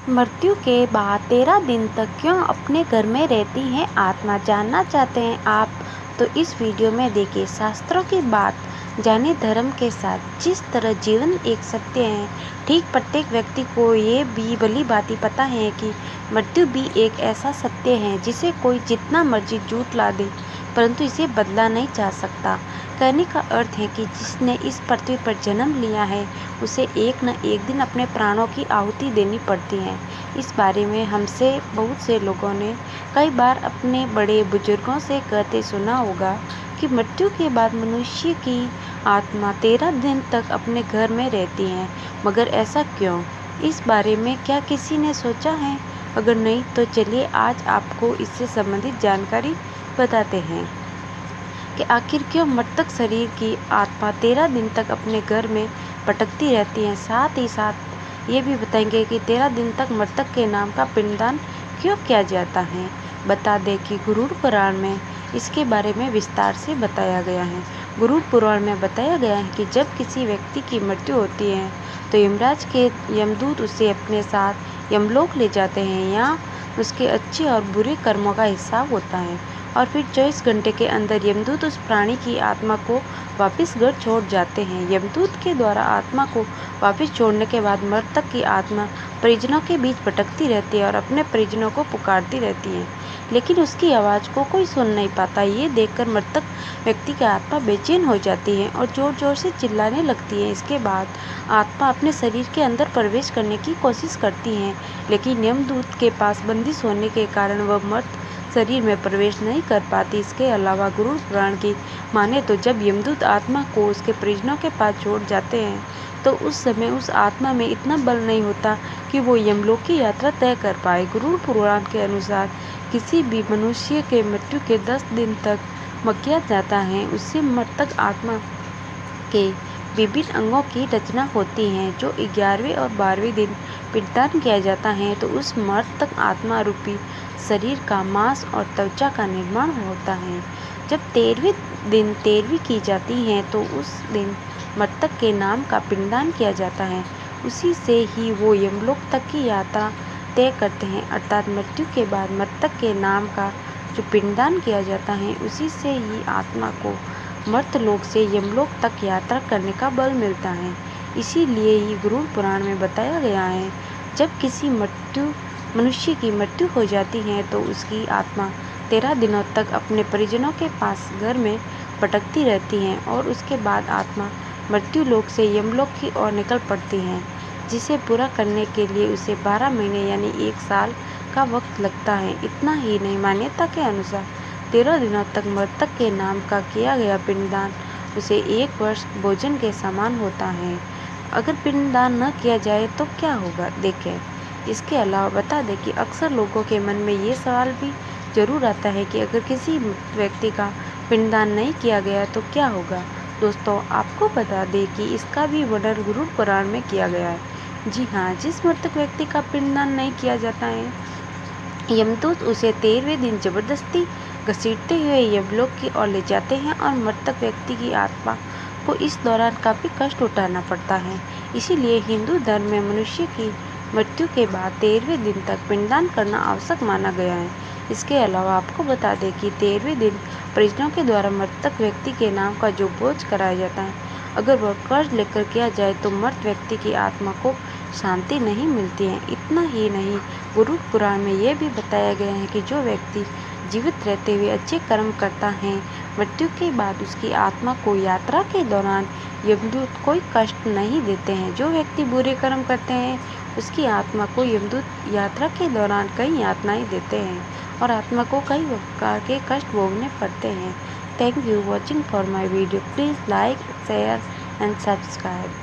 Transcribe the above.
मृत्यु के बाद 13 दिन तक क्यों अपने घर में रहती है आत्मा, जानना चाहते हैं आप? तो इस वीडियो में देखिए शास्त्रों की बात, जाने धर्म के साथ जिस तरह जीवन एक सत्य है। ठीक प्रत्येक व्यक्ति को ये भी भली भांति पता है कि मृत्यु भी एक ऐसा सत्य है जिसे कोई जितना मर्जी झूठ ला दे, परंतु इसे बदला नहीं जा सकता। कहने का अर्थ है कि जिसने इस पृथ्वी पर जन्म लिया है उसे एक न एक दिन अपने प्राणों की आहुति देनी पड़ती है। इस बारे में हमसे बहुत से लोगों ने कई बार अपने बड़े बुजुर्गों से कहते सुना होगा कि मृत्यु के बाद मनुष्य की आत्मा 13 दिन तक अपने घर में रहती है। मगर ऐसा क्यों? इस बारे में क्या किसी ने सोचा है? अगर नहीं तो चलिए आज आपको इससे संबंधित जानकारी बताते हैं कि आखिर क्यों मृतक शरीर की आत्मा 13 दिन तक अपने घर में भटकती रहती है। साथ ही साथ ये भी बताएंगे कि 13 दिन तक मृतक के नाम का पिंडदान क्यों किया जाता है। बता दें कि गरुड़ पुराण में इसके बारे में विस्तार से बताया गया है। गरुड़ पुराण में बताया गया है कि जब किसी व्यक्ति की मृत्यु होती है तो यमराज के यमदूत उसे अपने साथ यमलोक ले जाते हैं। यहाँ उसके अच्छे और बुरे कर्मों का हिसाब होता है और फिर 24 घंटे के अंदर यमदूत उस प्राणी की आत्मा को वापस घर छोड़ जाते हैं। यमदूत के द्वारा आत्मा को वापस छोड़ने के बाद मृतक की आत्मा परिजनों के बीच भटकती रहती है और अपने परिजनों को पुकारती रहती है, लेकिन उसकी आवाज़ को कोई सुन नहीं पाता। ये देखकर मृतक व्यक्ति की आत्मा बेचैन हो जाती है और जोर जोर से चिल्लाने लगती है। इसके बाद आत्मा अपने शरीर के अंदर प्रवेश करने की कोशिश करती है, लेकिन यमदूत के पास बंदिश होने के कारण वह मृत शरीर में प्रवेश नहीं कर पाती। इसके अलावा गरुड़ पुराण की माने तो जब यमदूत आत्मा को उसके परिजनों के पास छोड़ जाते हैं तो उस समय उस आत्मा में इतना बल नहीं होता कि वो यमलोक की यात्रा तय कर पाए। गरुड़ पुराण के अनुसार किसी भी मनुष्य के मृत्यु के 10 दिन तक किया जाता है उससे मृतक आत्मा के विभिन्न अंगों की रचना होती है। जो 11वें और 12वें दिन पिंडदान किया जाता है तो उस मृतक आत्मा रूपी शरीर का मांस और त्वचा का निर्माण होता है। जब 13वें दिन 13वीं की जाती है तो उस दिन मृतक के नाम का पिंडदान किया जाता है। उसी से ही वो यमलोक तक की यात्रा तय करते हैं, अर्थात मृत्यु के बाद मृतक के नाम का जो पिंडदान किया जाता है उसी से ही आत्मा को मर्त्यलोक से यमलोक तक यात्रा करने का बल मिलता है। इसीलिए ही गरुड़ पुराण में बताया गया है जब किसी मनुष्य की मृत्यु हो जाती है तो उसकी आत्मा 13 दिनों तक अपने परिजनों के पास घर में भटकती रहती है और उसके बाद आत्मा मृत्यु लोक से यमलोक की ओर निकल पड़ती है, जिसे पूरा करने के लिए उसे 12 महीने यानी 1 साल का वक्त लगता है। इतना ही नहीं, मान्यता के अनुसार 13 दिनों तक मृतक के नाम का किया गया पिंडदान उसे 1 वर्ष भोजन के समान होता है। अगर पिंडदान न किया जाए तो क्या होगा, देखें। इसके अलावा बता दें कि अक्सर लोगों के मन में ये सवाल भी जरूर आता है कि अगर किसी व्यक्ति का पिंडदान नहीं किया गया तो क्या होगा। दोस्तों, आपको बता दें कि इसका भी वर्णन गरुड़ पुराण में किया गया है। जी हाँ, जिस मृतक व्यक्ति का पिंडदान नहीं किया जाता है यमदूत उसे 13वें दिन जबरदस्ती घसीटते हुए यमलोक की ओर ले जाते हैं और मृतक व्यक्ति की आत्मा को इस दौरान काफ़ी कष्ट उठाना पड़ता है। इसीलिए हिंदू धर्म में मनुष्य की मृत्यु के बाद 13वें दिन तक पिंडदान करना आवश्यक माना गया है। इसके अलावा आपको बता दें कि 13वें दिन परिजनों के द्वारा मृतक व्यक्ति के नाम का जो बोझ कराया जाता है, अगर वह कर्ज लेकर किया जाए तो मृत व्यक्ति की आत्मा को शांति नहीं मिलती है। इतना ही नहीं, गरुड़ पुराण में यह भी बताया गया है कि जो व्यक्ति जीवित रहते हुए अच्छे कर्म करता है मृत्यु के बाद उसकी आत्मा को यात्रा के दौरान यमदूत कोई कष्ट नहीं देते हैं। जो व्यक्ति बुरे कर्म करते हैं उसकी आत्मा को यमदूत यात्रा के दौरान कई यातनाएं देते हैं और आत्मा को कई प्रकार के कष्ट भोगने पड़ते हैं। Thank you watching for my video. Please like, share and subscribe.